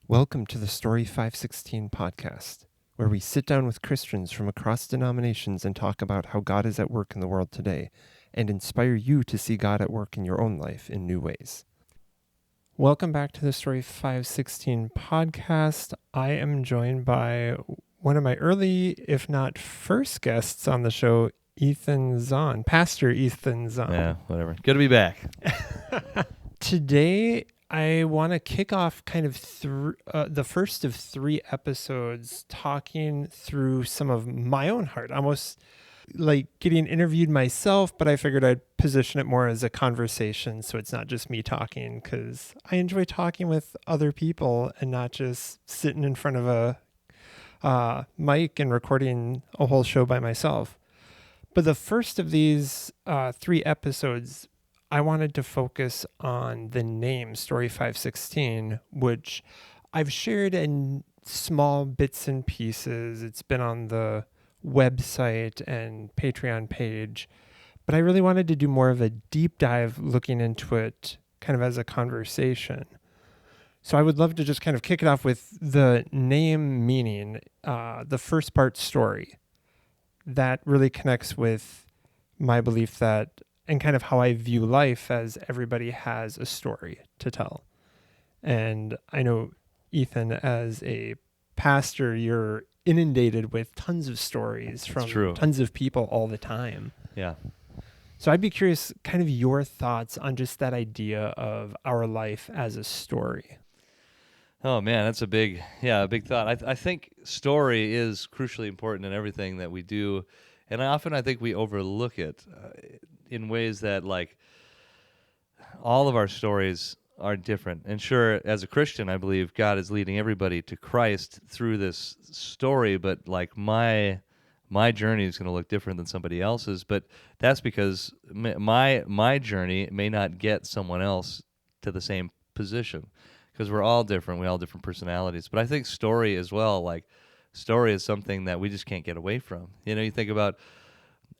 Welcome to the Story 516 podcast, where we sit down with Christians from across denominations and talk about how God is at work in the world today and inspire you to see God at work in your own life in new ways. Welcome back to the Story 516 podcast. I am joined by one of my early, if not first guests on the show, Ethan Zaun, Pastor Ethan Zaun. Yeah, whatever. Good to be back. Today, I want to kick off kind of the first of 3 episodes talking through some of my own heart, almost like getting interviewed myself, but I figured I'd position it more as a conversation so it's not just me talking, because I enjoy talking with other people and not just sitting in front of a mic and recording a whole show by myself. But the first of these 3 episodes, I wanted to focus on the name Story 516, which I've shared in small bits and pieces. It's been on the website and Patreon page, but I really wanted to do more of a deep dive looking into it kind of as a conversation. So I would love to just kind of kick it off with the name meaning, the first part, story. That really connects with my belief that and kind of how I view life as everybody has a story to tell. And I know, Ethan, as a pastor, you're inundated with tons of stories from tons of people all the time. Yeah. So I'd be curious, kind of your thoughts on just that idea of our life as a story. Oh, man, that's a big thought. I think story is crucially important in everything that we do. And I think we overlook it in ways that, like, all of our stories are different. And sure, as a Christian, I believe God is leading everybody to Christ through this story, but like my journey is going to look different than somebody else's. But that's because my journey may not get someone else to the same position, because we're all different. We all have different personalities. But I think story as well, like, story is something that we just can't get away from. You know, you think about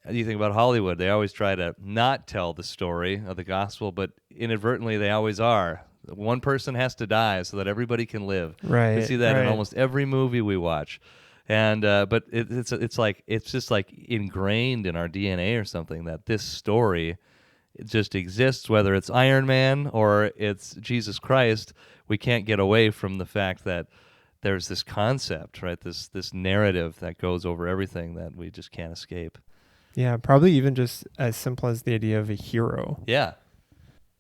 Hollywood, they always try to not tell the story of the gospel, but inadvertently they always are. One person has to die so that everybody can live. Right. We see that in almost every movie we watch. And but it's just like ingrained in our DNA or something, that this story, it just exists, whether it's Iron Man or it's Jesus Christ. We can't get away from the fact that there's this concept, right? This narrative that goes over everything that we just can't escape. Yeah, probably even just as simple as the idea of a hero. Yeah.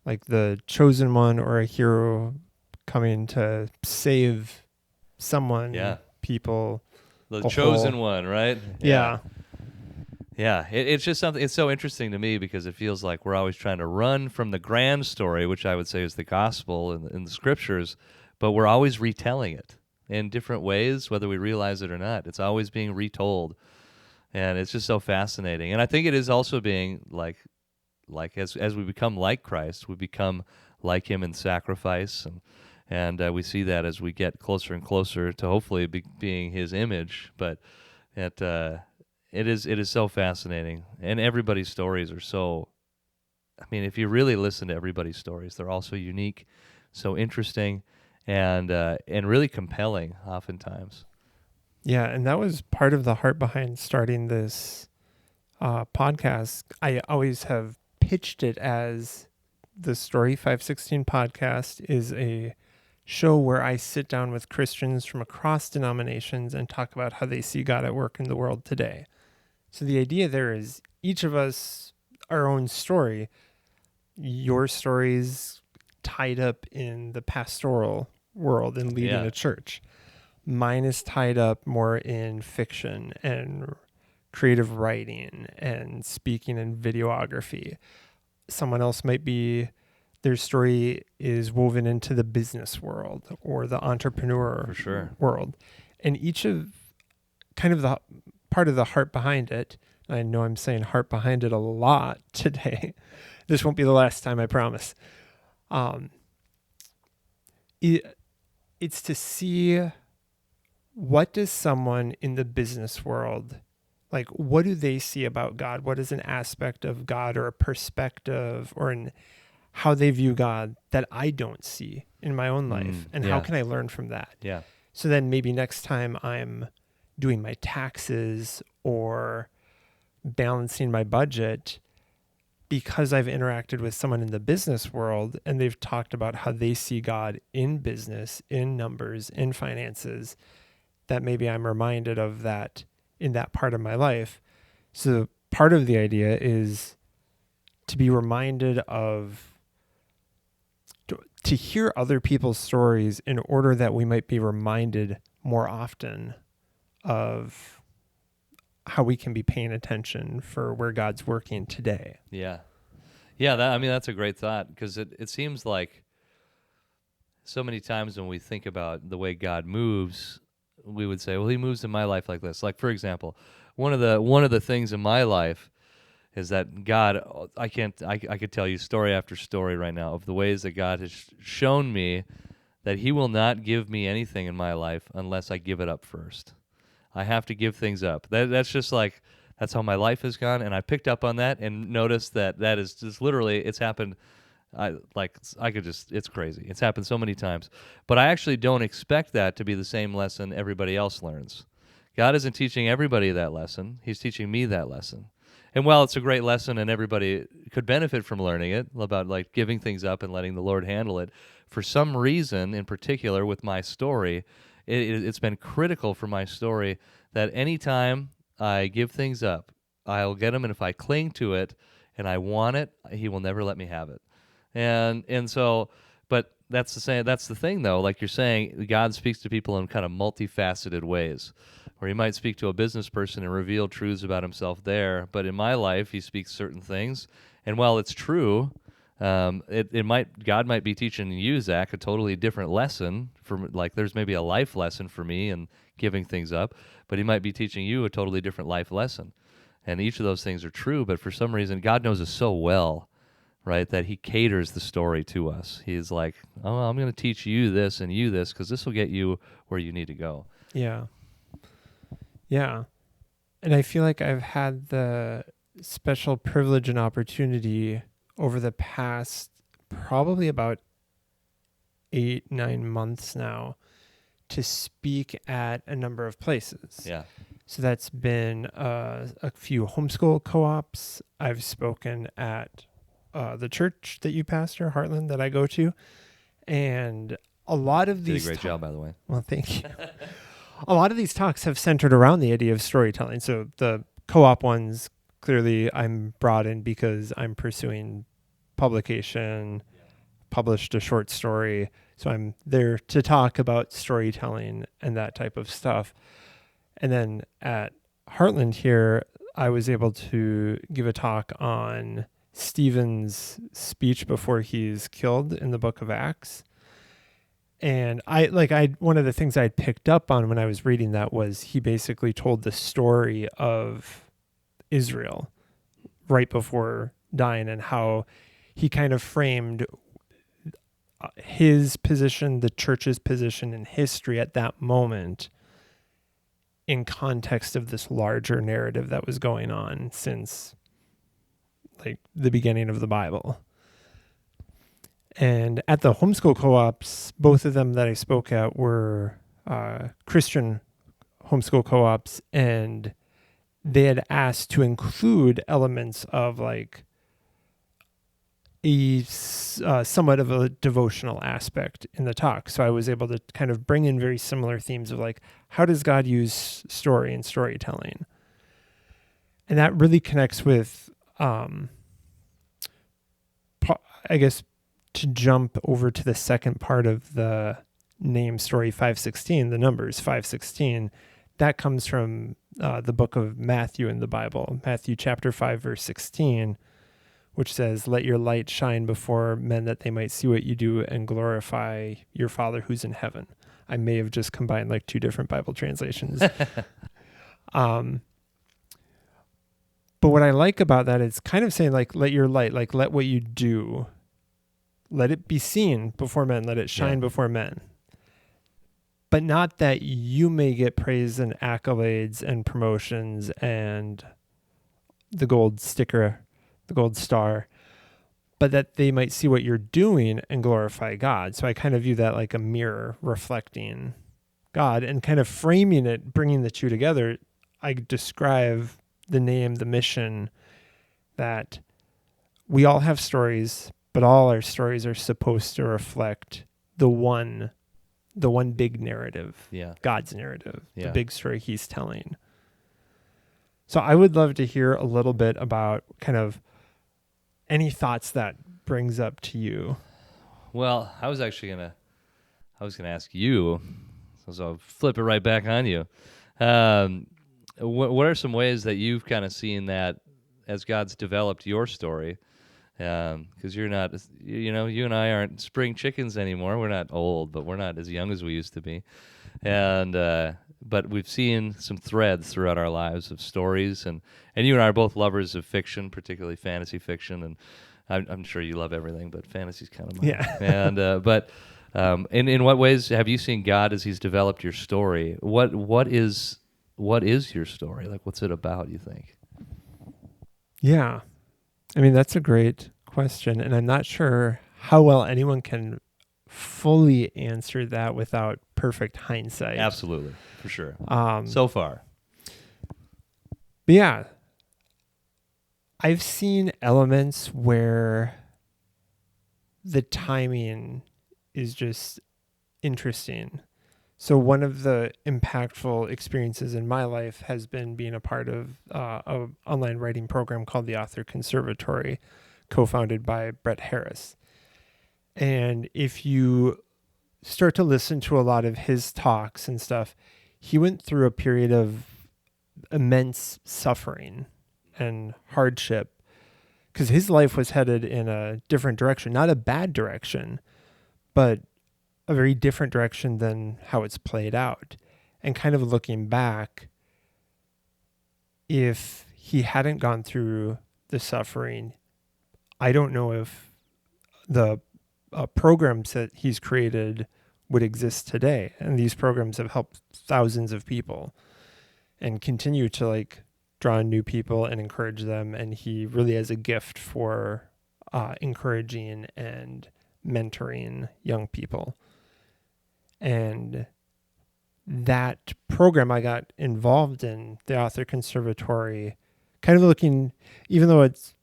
Like the chosen one or a hero coming to save someone, people. The chosen one, right? Yeah. Yeah, it's just something, it's so interesting to me because it feels like we're always trying to run from the grand story, which I would say is the gospel in the scriptures, but we're always retelling it in different ways, whether we realize it or not. It's always being retold. And it's just so fascinating. And I think it is also being like as we become like Christ, we become like him in sacrifice, and we see that as we get closer and closer to hopefully being his image. But it is so fascinating, and everybody's stories are so. I mean, if you really listen to everybody's stories, they're all so unique, so interesting, and really compelling oftentimes. Yeah, and that was part of the heart behind starting this podcast. I always have pitched it as the Story 516 podcast is a show where I sit down with Christians from across denominations and talk about how they see God at work in the world today. So the idea there is each of us, our own story. Your story's tied up in the pastoral world and leading a church. Mine is tied up more in fiction and creative writing and speaking and videography. Someone else might be, their story is woven into the business world or the entrepreneur world. And each of kind of the part of the heart behind it, I know I'm saying heart behind it a lot today. This won't be the last time, I promise. It's to see, what does someone in the business world, like, what do they see about God? What is an aspect of God or a perspective or how they view God that I don't see in my own life, and how Yeah. can I learn from that? Yeah. So then maybe next time I'm doing my taxes or balancing my budget, because I've interacted with someone in the business world and they've talked about how they see God in business, in numbers, in finances, that maybe I'm reminded of that in that part of my life. So part of the idea is to be reminded of, to hear other people's stories in order that we might be reminded more often of how we can be paying attention for where God's working today. Yeah. Yeah, that's a great thought, because it seems like so many times when we think about the way God moves, we would say, well, he moves in my life like this. Like, for example, one of the things in my life is that God, I could tell you story after story right now of the ways that God has shown me that he will not give me anything in my life unless I give it up first. I have to give things up. That's just like, that's how my life has gone, and I picked up on that and noticed that is just literally, it's happened. It's crazy. It's happened so many times. But I actually don't expect that to be the same lesson everybody else learns. God isn't teaching everybody that lesson. He's teaching me that lesson. And while it's a great lesson and everybody could benefit from learning it, about like giving things up and letting the Lord handle it, for some reason in particular with my story, it's been critical for my story that anytime I give things up, I'll get them, and if I cling to it and I want it, he will never let me have it. And so, but that's the thing though, like you're saying, God speaks to people in kind of multifaceted ways, where he might speak to a business person and reveal truths about himself there, but in my life he speaks certain things, and while it's true, God might be teaching you, Zach, a totally different lesson. Like there's maybe a life lesson for me in giving things up, but he might be teaching you a totally different life lesson, and each of those things are true. But for some reason, God knows us so well, right, that he caters the story to us. He's like, oh, I'm going to teach you this and you this, because this will get you where you need to go. Yeah. Yeah. And I feel like I've had the special privilege and opportunity over the past probably about 8-9 months now to speak at a number of places. Yeah. So that's been a few homeschool co-ops. I've spoken at the church that you pastor, Heartland, that I go to. And a lot of these... Did a great job, by the way. Well, thank you. A lot of these talks have centered around the idea of storytelling. So the co-op ones, clearly I'm brought in because I'm pursuing publication, published a short story. So I'm there to talk about storytelling and that type of stuff. And then at Heartland here, I was able to give a talk on Stephen's speech before he's killed in the book of Acts. And one of the things I picked up on when I was reading that was he basically told the story of Israel right before dying, and how he kind of framed his position, the church's position in history at that moment, in context of this larger narrative that was going on since like the beginning of the Bible. And at the homeschool co-ops, both of them that I spoke at were Christian homeschool co-ops, and they had asked to include elements of like a somewhat of a devotional aspect in the talk. So I was able to kind of bring in very similar themes of like, how does God use story and storytelling? And that really connects with, I guess, to jump over to the second part of the name story 516, the numbers 516, that comes from the book of Matthew in the Bible, Matthew chapter 5, verse 16, which says, "Let your light shine before men that they might see what you do and glorify your Father who's in heaven." I may have just combined like two different Bible translations. But what I like about that is kind of saying like, let your light, like let what you do, let it be seen before men, let it shine before men. But not that you may get praise and accolades and promotions and the gold sticker, the gold star, but that they might see what you're doing and glorify God. So I kind of view that like a mirror reflecting God, and kind of framing it, bringing the two together. I describe the name, the mission, that we all have stories, but all our stories are supposed to reflect the one big narrative, Yeah. God's narrative, Yeah. the big story he's telling. So I would love to hear a little bit about kind of any thoughts that brings up to you. Well, I was gonna ask you, so I'll flip it right back on you. What are some ways that you've kind of seen that as God's developed your story? Because you're not, you and I aren't spring chickens anymore. We're not old, but we're not as young as we used to be. And but we've seen some threads throughout our lives of stories, and you and I are both lovers of fiction, particularly fantasy fiction, and I'm sure you love everything, but fantasy's kind of mine. Yeah. And but in what ways have you seen God as He's developed your story? What is your story? Like, what's it about, you think? Yeah. I mean, that's a great question, and I'm not sure how well anyone can fully answer that without perfect hindsight. Absolutely, for sure. So So far. But yeah, I've seen elements where the timing is just interesting. So one of the impactful experiences in my life has been being a part of an online writing program called the Author Conservatory, co-founded by Brett Harris. And if you start to listen to a lot of his talks and stuff, he went through a period of immense suffering and hardship because his life was headed in a different direction, not a bad direction, but a very different direction than how it's played out. And kind of looking back, if he hadn't gone through the suffering, I don't know if the programs that he's created would exist today. And these programs have helped thousands of people and continue to like draw in new people and encourage them. And he really has a gift for encouraging and mentoring young people. And that program I got involved in, the Author Conservatory, kind of looking, even though it's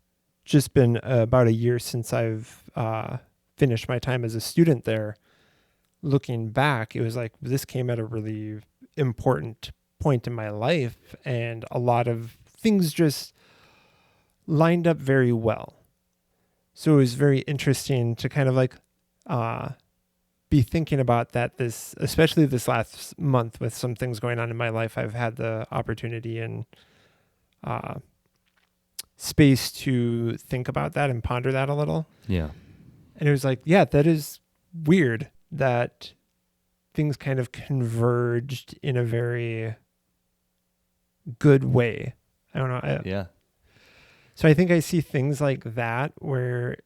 just been about a year since I've finished my time as a student there, looking back, it was like this came at a really important point in my life, and a lot of things just lined up very well. So it was very interesting to kind of like be thinking about that, especially this last month with some things going on in my life. I've had the opportunity and space to think about that and ponder that a little. Yeah. And it was like, yeah, that is weird that things kind of converged in a very good way. I don't know. Yeah. So I think I see things like that where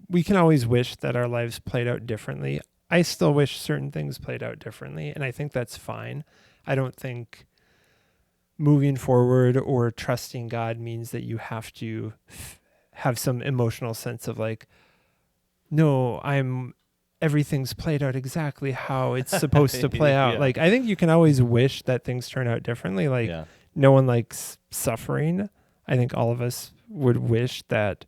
we can always wish that our lives played out differently. I still wish certain things played out differently, and I think that's fine. I don't think moving forward or trusting God means that you have to have some emotional sense of like, no, everything's played out exactly how it's supposed to play out. Yeah. Like, I think you can always wish that things turn out differently. Like, no one likes suffering. I think all of us would wish that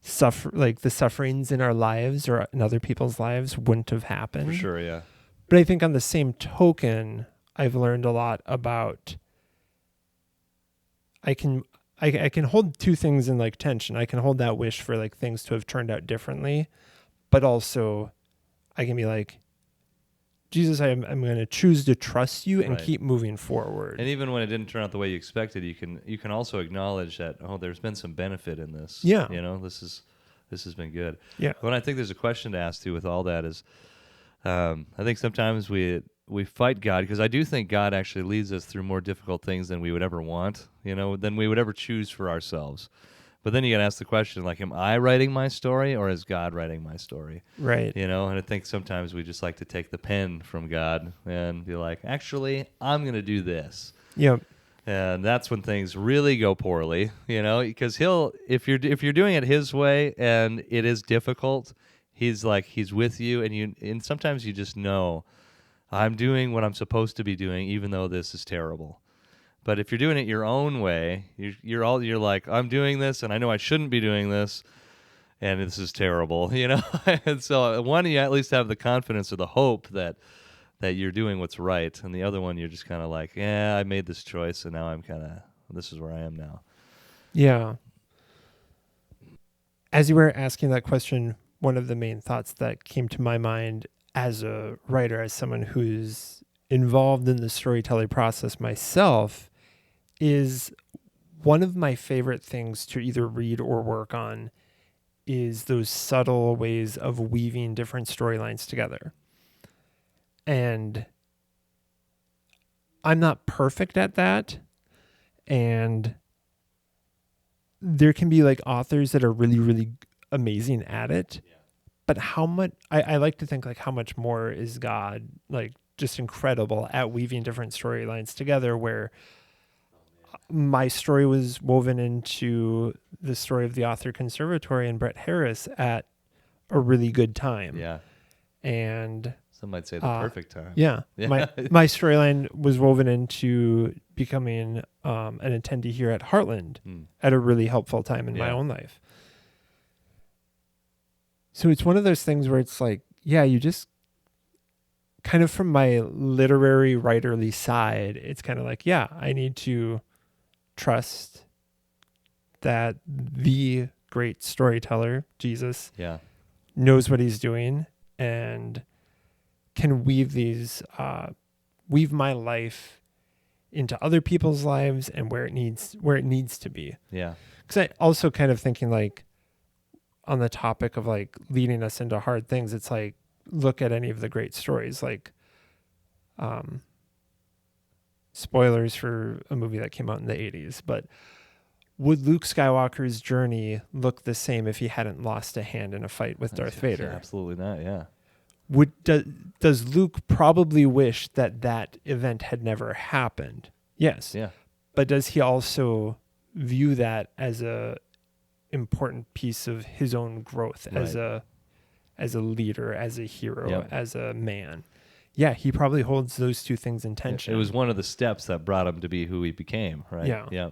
the sufferings in our lives or in other people's lives wouldn't have happened. For sure, yeah. But I think on the same token, I've learned a lot about I can hold two things in like tension. I can hold that wish for like things to have turned out differently, but also I can be like, Jesus, I'm going to choose to trust you and keep moving forward. And even when it didn't turn out the way you expected, you can also acknowledge that, there's been some benefit in this. Yeah. This has been good. Yeah. But I think there's a question to ask too with all that is, I think sometimes we fight God, because I do think God actually leads us through more difficult things than we would ever want, than we would ever choose for ourselves. But then you got to ask the question, like, am I writing my story or is God writing my story? Right. And I think sometimes we just like to take the pen from God and be like, actually, I'm going to do this. Yep. And that's when things really go poorly, because if you're doing it his way and it is difficult, he's with you, and sometimes you just know I'm doing what I'm supposed to be doing, even though this is terrible. But if you're doing it your own way, you're like, I'm doing this, and I know I shouldn't be doing this, and this is terrible, And so one, you at least have the confidence or the hope that you're doing what's right, and the other one, you're just kind of like, yeah, I made this choice, and now this is where I am now. Yeah. As you were asking that question, one of the main thoughts that came to my mind as a writer, as someone who's involved in the storytelling process myself, is one of my favorite things to either read or work on is those subtle ways of weaving different storylines together. And I'm not perfect at that. And there can be like authors that are really, really amazing at it. Yeah. But how much, I like to think like how much more is God like just incredible at weaving different storylines together, where my story was woven into the story of the author conservatory and Brett Harris at a really good time. Yeah. And some might say the perfect time. Yeah. My storyline was woven into becoming an attendee here at Heartland at a really helpful time in my own life. So it's one of those things where it's like, yeah, you just kind of from my literary writerly side, it's kind of like, yeah, I need to trust that the great storyteller, Jesus, knows what he's doing and can weave my life into other people's lives and where it needs to be. Yeah. Because I also kind of thinking like on the topic of like leading us into hard things, it's like, look at any of the great stories, like spoilers for a movie that came out in the 80s, but would Luke Skywalker's journey look the same if he hadn't lost a hand in a fight with Darth Vader? Absolutely not, yeah. Does Luke probably wish that event had never happened? Yes. Yeah. But does he also view that as a important piece of his own growth as a leader, as a hero, as a man? Yeah, he probably holds those two things in tension. It was one of the steps that brought him to be who he became, right? Yeah.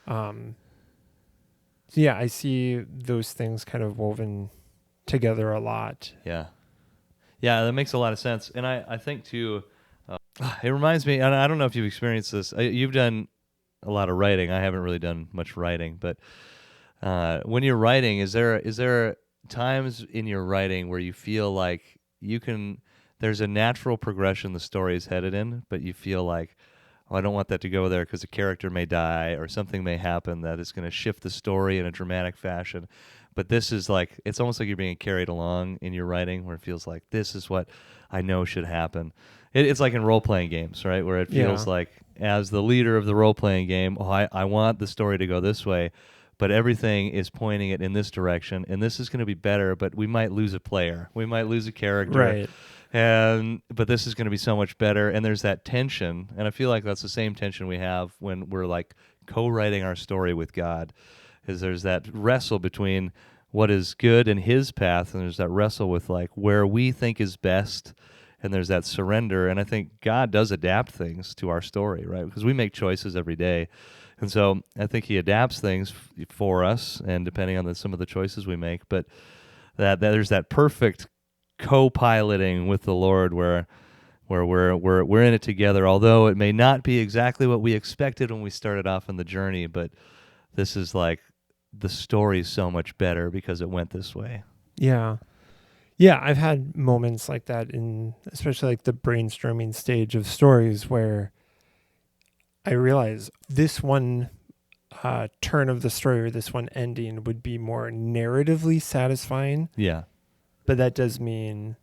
So yeah, I see those things kind of woven together a lot. Yeah. Yeah, that makes a lot of sense. And I think, too, it reminds me, and I don't know if you've experienced this. You've done a lot of writing. I haven't really done much writing. But when you're writing, is there times in your writing where you feel like there's a natural progression the story is headed in, but you feel like, I don't want that to go there because a character may die or something may happen that is going to shift the story in a dramatic fashion. But this is like, it's almost like you're being carried along in your writing where it feels like this is what I know should happen. It's like in role-playing games, right? Where it feels like as the leader of the role-playing game, I want the story to go this way, but everything is pointing it in this direction, and this is going to be better, but we might lose a player. We might lose a character. Right. But this is going to be so much better, and there's that tension, and I feel like that's the same tension we have when we're like co-writing our story with God, is there's that wrestle between what is good in his path, and there's that wrestle with like where we think is best, and there's that surrender, and I think God does adapt things to our story, right? Because we make choices every day, and so I think he adapts things for us, and depending on some of the choices we make, but that there's that perfect co-piloting with the Lord where we're in it together, although it may not be exactly what we expected when we started off on the journey, but this is like the story's so much better because it went this way. Yeah, I've had moments like that in especially like the brainstorming stage of stories where I realize this one turn of the story or this one ending would be more narratively satisfying. Yeah. But that does mean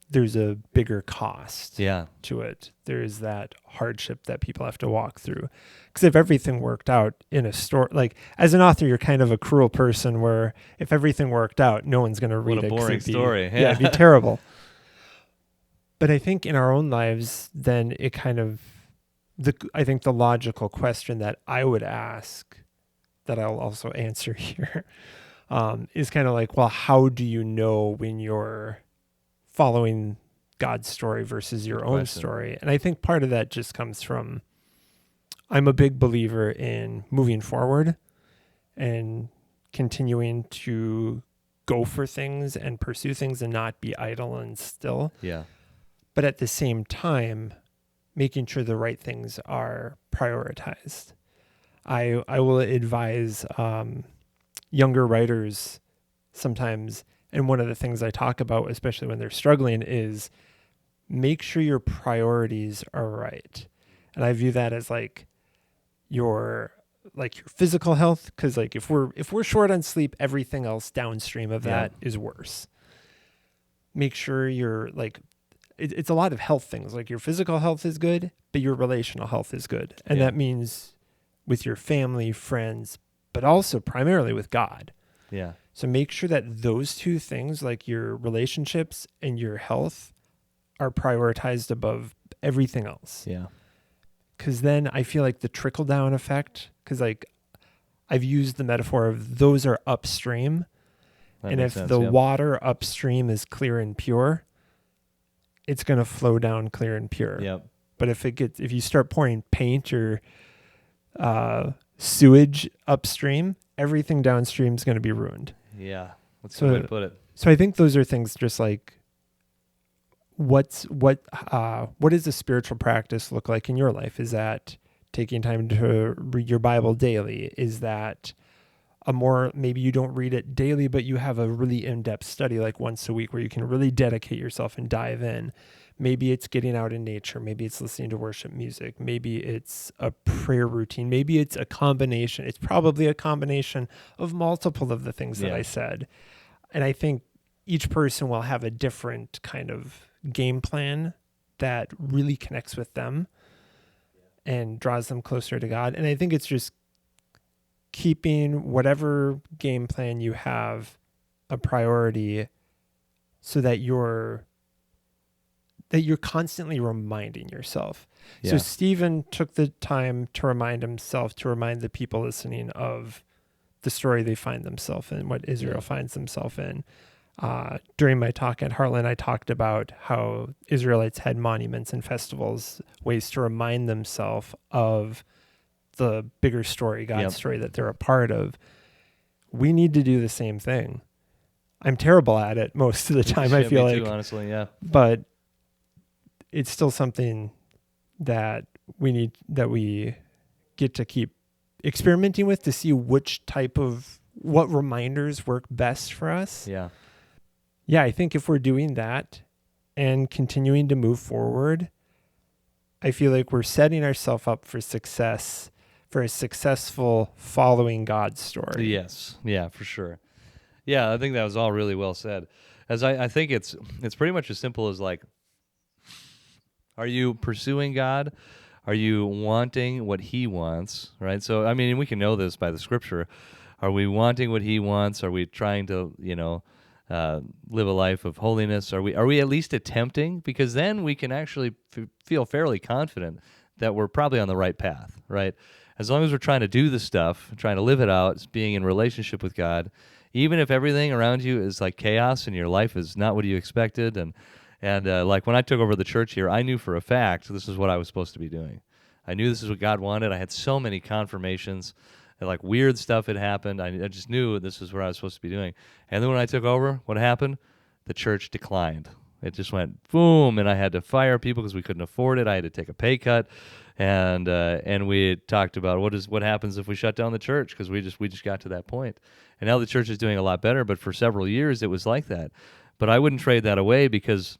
there's a bigger cost to it. There is that hardship that people have to walk through. Because if everything worked out in a story, like as an author, you're kind of a cruel person where if everything worked out, no one's going to read it. What a boring story. Yeah, it'd be terrible. But I think in our own lives, then it kind of I think the logical question that I would ask, that I'll also answer here, is kind of like, well, how do you know when you're following God's story versus your Good own question. story? And I think part of that just comes from, I'm a big believer in moving forward and continuing to go for things and pursue things and not be idle and still. Yeah. But at the same time, making sure the right things are prioritized. I will advise younger writers sometimes, and one of the things I talk about, especially when they're struggling, is make sure your priorities are right. And I view that as your your physical health, because if we're short on sleep, everything else downstream of that is worse. Make sure you're it's a lot of health things. Like your physical health is good, but your relational health is good. And that means with your family, friends, but also primarily with God. Yeah. So make sure that those two things, like your relationships and your health, are prioritized above everything else. Yeah. Because then I feel like the trickle down effect, because I've used the metaphor of those are upstream. That and makes if sense, the yeah. water upstream is clear and pure, it's going to flow down clear and pure. Yep. But if you start pouring paint or sewage upstream, everything downstream is going to be ruined. Yeah. That's a good way to put it. So I think those are things just like, what does a spiritual practice look like in your life? Is that taking time to read your Bible daily? Is that maybe you don't read it daily, but you have a really in-depth study like once a week where you can really dedicate yourself and dive in? Maybe it's getting out in nature. Maybe it's listening to worship music. Maybe it's a prayer routine. Maybe it's a combination. It's probably a combination of multiple of the things that I said. And I think each person will have a different kind of game plan that really connects with them and draws them closer to God. And I think it's just keeping whatever game plan you have a priority, so that you're constantly reminding yourself. So Stephen took the time to remind himself, to remind the people listening of the story they find themselves in, what Israel finds themselves in. During my talk at Heartland, I talked about how Israelites had monuments and festivals, ways to remind themselves of the bigger story, God's story that they're a part of. We need to do the same thing. I'm terrible at it most of the time, I feel like. Too, honestly, yeah. But it's still something that we get to keep experimenting with, to see what reminders work best for us. Yeah. Yeah, I think if we're doing that and continuing to move forward, I feel like we're setting ourselves up for success, for a successful following God's story. Yes. Yeah, for sure. Yeah, I think that was all really well said. As I think it's pretty much as simple as are you pursuing God? Are you wanting what He wants? Right. So I mean, we can know this by the Scripture. Are we wanting what He wants? Are we trying to live a life of holiness? Are we at least attempting? Because then we can actually feel fairly confident that we're probably on the right path. Right. As long as we're trying to do the stuff, trying to live it out, being in relationship with God, even if everything around you is like chaos and your life is not what you expected, and like when I took over the church here, I knew for a fact this is what I was supposed to be doing. I knew this is what God wanted. I had so many confirmations, and like weird stuff had happened. I just knew this is what I was supposed to be doing. And then when I took over, what happened? The church declined. It just went boom, and I had to fire people because we couldn't afford it. I had to take a pay cut, and we talked about what happens if we shut down the church, because we just got to that point. And now the church is doing a lot better, but for several years it was like that. But I wouldn't trade that away, because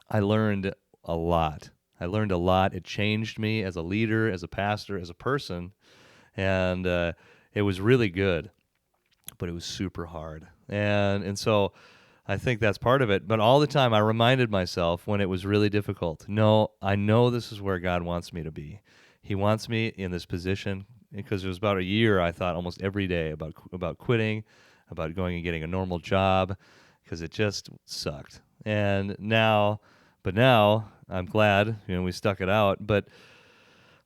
I learned a lot. It changed me as a leader, as a pastor, as a person, and it was really good, but it was super hard. And so I think that's part of it. But all the time I reminded myself when it was really difficult, no, I know this is where God wants me to be. He wants me in this position, because it was about a year I thought almost every day about quitting, about going and getting a normal job, because it just sucked. But now I'm glad we stuck it out. But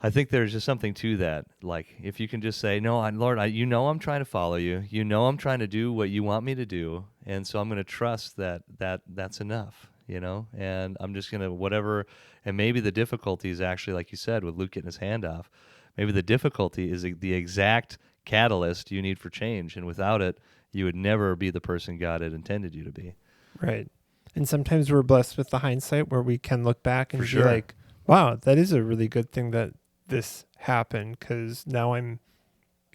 I think there's just something to that. Like, if you can just say, no, Lord, you know I'm trying to follow you. You know I'm trying to do what you want me to do. And so I'm going to trust that's enough, and I'm just going to whatever. And maybe the difficulty is actually, like you said, with Luke getting his hand off, maybe the difficulty is the exact catalyst you need for change. And without it, you would never be the person God had intended you to be. Right. And sometimes we're blessed with the hindsight where we can look back and For be sure. like, wow, that is a really good thing that this happened, because now I'm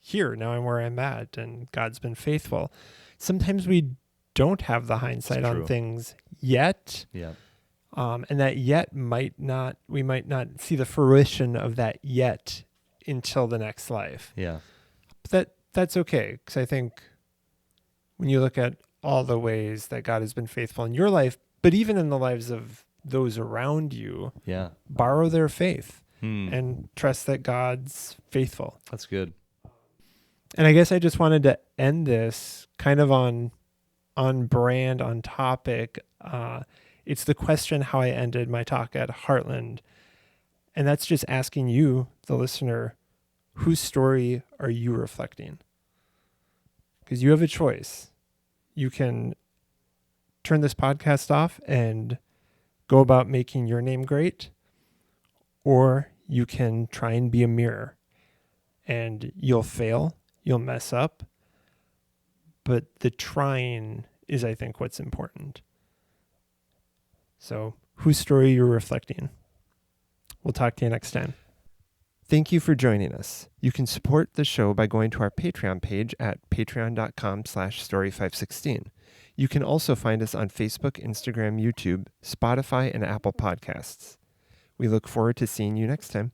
here. Now I'm where I'm at, and God's been faithful. Sometimes we don't have the hindsight on things yet. Yeah. And that yet we might not see the fruition of that yet until the next life. Yeah. But that's okay, because I think when you look at all the ways that God has been faithful in your life, but even in the lives of those around you, borrow their faith and trust that God's faithful. That's good. And I guess I just wanted to end this kind of on brand, on topic. It's the question how I ended my talk at Heartland. And that's just asking you, the listener, whose story are you reflecting? Because you have a choice. You can turn this podcast off and go about making your name great, or you can try and be a mirror, and you'll fail, you'll mess up, but the trying is, I think, what's important. So, whose story you're reflecting? We'll talk to you next time. Thank you for joining us. You can support the show by going to our Patreon page at patreon.com/story516. You can also find us on Facebook, Instagram, YouTube, Spotify, and Apple Podcasts. We look forward to seeing you next time.